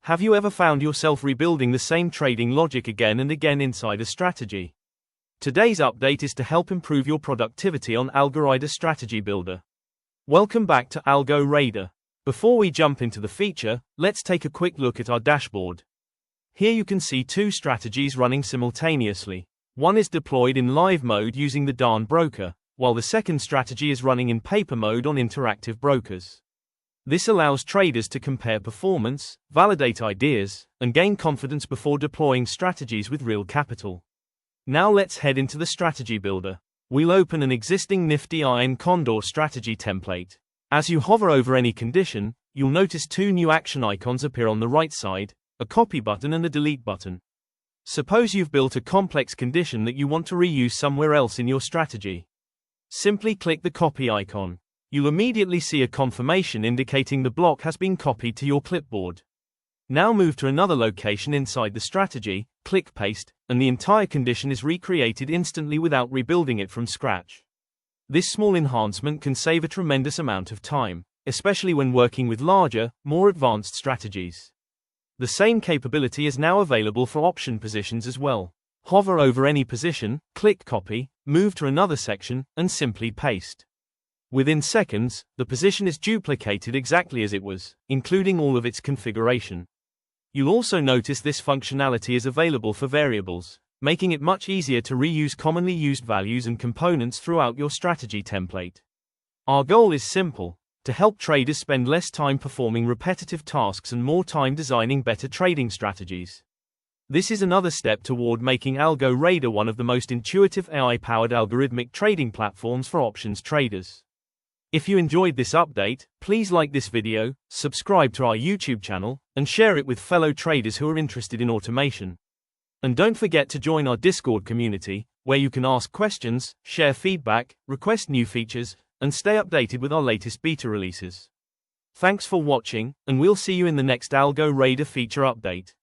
Have you ever found yourself rebuilding the same trading logic again and again inside a strategy? Today's update is to help improve your productivity on AlgoRaider Strategy Builder. Welcome back to AlgoRaider. Before we jump into the feature, let's take a quick look at our dashboard. Here you can see two strategies running simultaneously. One is deployed in live mode using the Dhan broker, while the second strategy is running in paper mode on interactive brokers. This allows traders to compare performance, validate ideas, and gain confidence before deploying strategies with real capital. Now let's head into the strategy builder. We'll open an existing NIFTY Iron Condor strategy template. As you hover over any condition, you'll notice two new action icons appear on the right side, a copy button and a delete button. Suppose you've built a complex condition that you want to reuse somewhere else in your strategy. Simply click the copy icon. You'll immediately see a confirmation indicating the block has been copied to your clipboard. Now move to another location inside the strategy, click paste, and the entire condition is recreated instantly without rebuilding it from scratch. This small enhancement can save a tremendous amount of time, especially when working with larger, more advanced strategies. The same capability is now available for option positions as well. Hover over any position, click copy, move to another section, and simply paste. Within seconds, the position is duplicated exactly as it was, including all of its configuration. You'll also notice this functionality is available for variables, making it much easier to reuse commonly used values and components throughout your strategy template. Our goal is simple: to help traders spend less time performing repetitive tasks and more time designing better trading strategies. This is another step toward making AlgoRaider one of the most intuitive AI-powered algorithmic trading platforms for options traders. If you enjoyed this update, please like this video, subscribe to our YouTube channel, and share it with fellow traders who are interested in automation. And don't forget to join our Discord community, where you can ask questions, share feedback, request new features, and stay updated with our latest beta releases. Thanks for watching, and we'll see you in the next AlgoRaider feature update.